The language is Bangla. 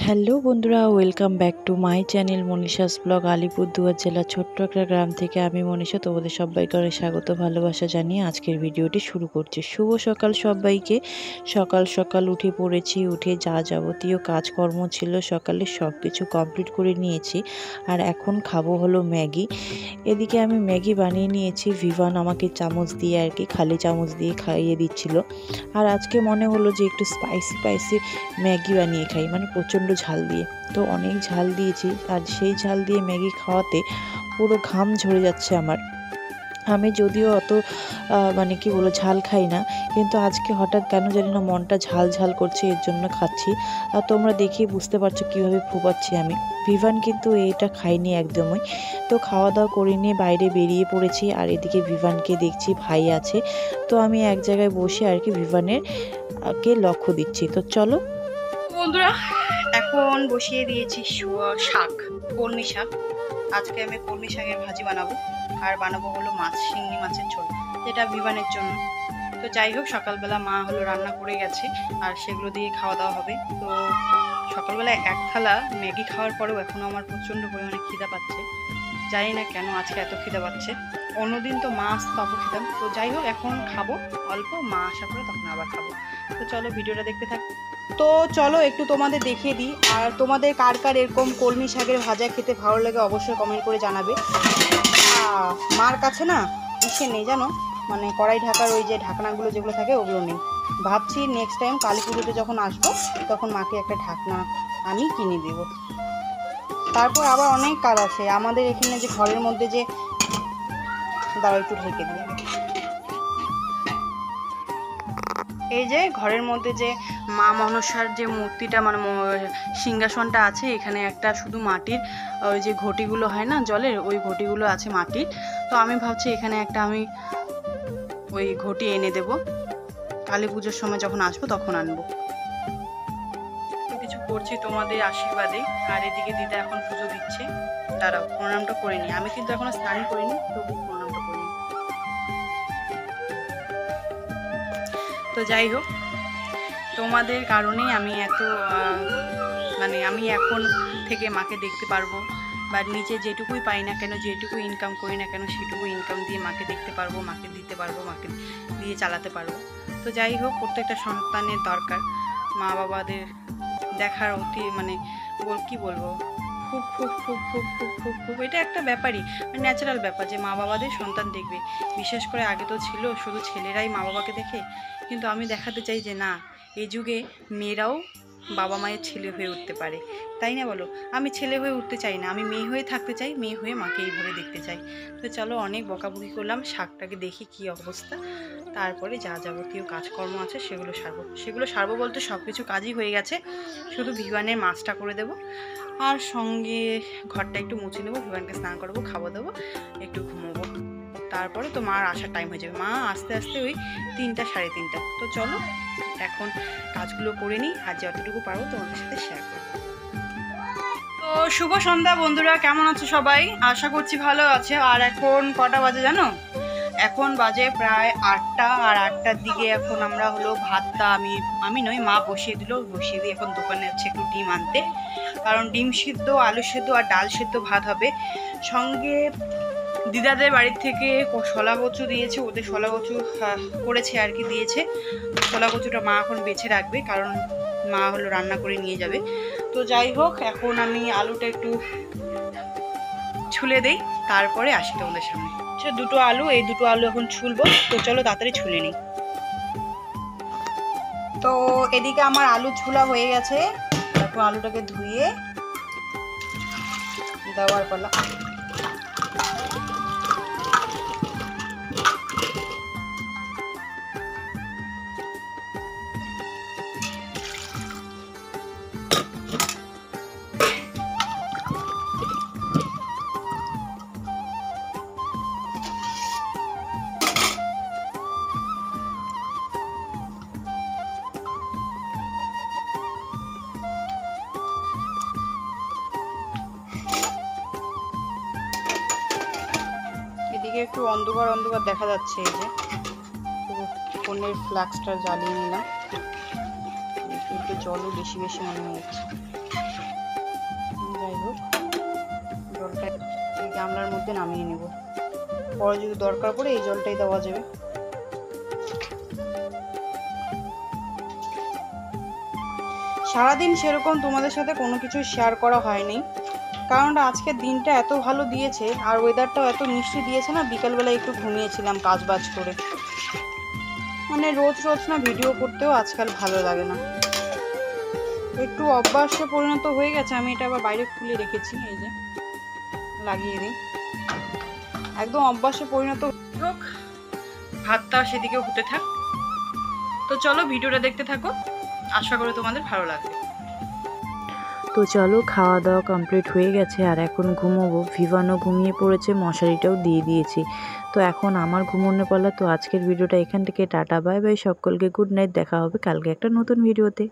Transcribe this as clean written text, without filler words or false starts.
হ্যালো বন্ধুরা, welcome back to my channel Manisha's blog. Alipurduar জেলার ছোট্ট একটা গ্রাম থেকে আমি মনীষা তোমাদের সবাইকে অনেক স্বাগত ভালোবাসা জানিয়ে আজকের ভিডিওটি শুরু করছি। শুভ সকাল সবাইকে। সকাল সকাল উঠে পড়েছি, উঠে যা যাবতীয় কাজকর্ম ছিল সকালে সব কিছু কমপ্লিট করে নিয়েছি। আর এখন খাবো হলো ম্যাগি। এদিকে আমি ম্যাগি বানিয়ে নিয়েছি, ভিভান আমাকে চামচ দিয়ে আর কি খালি চামচ দিয়ে খাইয়ে দিচ্ছিল। আর আজকে মনে হলো যে একটু স্পাইসি ম্যাগি বানিয়ে খাই, মানে প্রচণ্ড ঝাল দিয়ে। তো অনেক ঝাল দিয়েছি, আর সেই ঝাল দিয়ে ম্যাগি খাওয়াতে পুরো ঘাম ঝরে যাচ্ছে আমার। আমি যদিও অত মানে কি বলবো ঝাল খাই না, কিন্তু আজকে হঠাৎ কেন জানি না মনটা ঝাল ঝাল করছে, এর জন্য খাচ্ছি। আর তোমরা দেখেই বুঝতে পারছো কীভাবে ফোপাচ্ছি আমি। ভিভান কিন্তু এটা খাইনি একদমই। তো খাওয়া দাওয়া করে নিয়ে বাইরে বেরিয়ে পড়েছি, আর এদিকে ভিভানকে দেখছি ভাই আছে। তো আমি এক জায়গায় বসে আর কি ভিভানের কে লক্ষ্য দিচ্ছি। তো চলো বন্ধুরা, এখন বসিয়ে দিয়েছি শাক, কলমি শাক। আজকে আমি কলমি শাকের ভাজি বানাবো, আর বানাবো হলো শিঙি মাছের ঝোল, যেটা বিমানের জন্য। তো যাই হোক, সকালবেলা মা হলো রান্না করে গেছে, আর সেগুলো দিয়ে খাওয়া দাওয়া হবে। তো সকালবেলা এক থালা ম্যাগি খাওয়ার পরেও এখনও আমার প্রচণ্ড পরিমাণে খিদা পাচ্ছে। জানি না কেন আজকে এত খিদা পাচ্ছে। অন্যদিন তো মা আসতো তখন খেতাম। তো যাই হোক, এখন খাবো অল্প, মা আসার পরে তখন আবার খাবো। তো চলো ভিডিওটা দেখতে থাক। তো চলো একটু তোমাদের দেখিয়ে দিই। আর তোমাদের কার কার এরকম কলমি শাকের ভাজা খেতে ভালো লাগে অবশ্যই কমেন্ট করে জানাবে। মার কাছে না ইসে নেই জানো, মানে কড়াই ঢাকার ওই যে ঢাকনাগুলো যেগুলো থাকে ওগুলো নেই। ভাবছি নেক্সট টাইম কালী পুজোতে যখন আসবো তখন মাকে একটা ঢাকনা আমি কিনে দেব। তারপর আবার অনেক কাজ আছে আমাদের এখানে, যে ঘরের মধ্যে যে দাঁড়া একটু ঢেকে দিয়ে, এই যে ঘরের মধ্যে যে মা মনসার যে মূর্তিটা মানে সিংহাসনটা আছে, এখানে একটা শুধু মাটির ওই যে ঘটিগুলো হয় না জলের, ওই ঘটিগুলো আছে মাটির। তো আমি ভাবছি এখানে একটা আমি ওই ঘটি এনে দেব, কালী পুজোর সময় যখন আসবো তখন আনবো। কিছু করছি তোমাদের আশীর্বাদে। আর এদিকে দিদা এখন পুজো দিচ্ছে। দাঁড়াও, প্রণামটা করে নি। আমি কিন্তু এখনো স্নান করিনি, তবু প্রণামটা করিনি। তো যাই হোক, তোমাদের কারণেই আমি এত মানে আমি এখন থেকে মাকে দেখতে পারবো, বা নিচে যেটুকুই পাই না কেন, যেটুকু ইনকাম করি না কেন, সেটুকু ইনকাম দিয়ে মাকে দেখতে পারবো, মাকে দিতে পারবো, মাকে দিয়ে চালাতে পারবো। তো যাই হোক, প্রত্যেকটা সন্তানের দরকার মা বাবাদের দেখার অতি মানে কি বলবো, খুব খুব খুব খুব খুব খুব খুব এটা একটা ব্যাপারই, মানে ন্যাচারাল ব্যাপার যে মা বাবাদের সন্তান দেখবে। বিশেষ করে আগে তো ছিল শুধু ছেলেরাই মা বাবাকে দেখে, কিন্তু আমি দেখাতে চাই যে না, এই যুগে মেয়েরাও বাবা মায়ের ছেলে হয়ে উঠতে পারে, তাই না বলো? আমি ছেলে হয়ে উঠতে চাই না, আমি মেয়ে হয়ে থাকতে চাই, মেয়ে হয়ে মাকে এইভাবে দেখতে চাই। তো চলো, অনেক বকাবকি করলাম, শাকটাকে দেখি কি অবস্থা, তারপরে যা যাবতীয় কাজকর্ম আছে সেগুলো সারবো বলতে সব কিছু কাজই হয়ে গেছে, শুধু ভিভানের মাছটা করে দেবো, আর সঙ্গে ঘরটা একটু মুছে নেবো, ভিভানকে স্নান করবো, খাবো দেবো, একটু ঘুমোবো। তারপরে তো মার আসার টাইম হয়ে যাবে, মা আস্তে আস্তে ওই 3টা সাড়ে 3টা। তো চলো এখন কাজগুলো করে নিই, আর যতটুকু পারবো তোমাদের সাথে শেয়ার করবো। তো শুভ সন্ধ্যা বন্ধুরা, কেমন আছো সবাই? আশা করছি ভালো আছে। আর এখন কটা বাজে জানো? এখন বাজে প্রায় 8টা। আর 8টার দিকে এখন আমরা হলো ভাতটা আমি নয়, মা বসিয়ে দিয়ে এখন দোকানে যাচ্ছে একটু ডিম আনতে, কারণ ডিম সিদ্ধ, আলু সিদ্ধ আর ডাল সিদ্ধ ভাত হবে। সঙ্গে দিদাদের বাড়ির থেকে শলা কচু দিয়েছে, ওদের শলা কচু করেছে আর কি, দিয়েছে। শলা কচুটা মা এখন বেছে রাখবে, কারণ মা হলো রান্না করে নিয়ে যাবে। তো যাই হোক, এখন আমি আলুটা একটু ছুলে দেই, তারপরে আসি তোমাদের সামনে। দুটো আলু, এই দুটো আলু এখন ছুলবো। তো চলো তাড়াতাড়ি ছুলে নিই। তো এদিকে আমার আলু ছুলা হয়ে গেছে, এখন আলুটাকে ধুয়ে দেওয়ার পালা। এদিকে একটু অন্ধকার অন্ধকার দেখা যাচ্ছে, এই যে ফোনের ফ্ল্যাক্সটা জ্বালিয়ে নিলাম, একটু জলও বেশি বেশি মনে হচ্ছে। গামলার মধ্যে নামিয়ে নেব। পরে যদি দরকার পড়ে এই জলটাই দেওয়া যাবে। সারাদিন সেরকম তোমাদের সাথে কোনো কিছু শেয়ার করা হয়নি, কারণ আজকের দিনটা এত ভালো দিয়েছে আর ওয়েদারটাও এত মিষ্টি দিয়েছে না। বিকালবেলা একটু ঘুমিয়েছিলাম কাজ বাজ করে। মানে রোজ রোজ না ভিডিও করতেও আজকাল ভালো লাগে না, একটু অভ্যাসে পরিণত হয়ে গেছে। আমি এটা আবার বাইরে খুলে রেখেছি, এই যে লাগিয়ে দিই, একদম অভ্যাসে পরিণত হোক। ভাতটা সেদিকে হতে থাক। তো চলো ভিডিওটা দেখতে থাকো, আশা করি তোমাদের ভালো লাগবে। তো চলো, খাওয়া দাওয়া কমপ্লিট হয়ে গেছে আর এখন ঘুমোবো। ভিভানও ঘুমিয়ে পড়েছে, মশারিটাও দিয়ে দিয়েছি। তো এখন আমার ঘুমোনোর পালা। তো আজকের ভিডিওটা এখান থেকে টাটা, বাই বাই সকলকে, গুড নাইট। দেখা হবে কালকে একটা নতুন ভিডিওতে।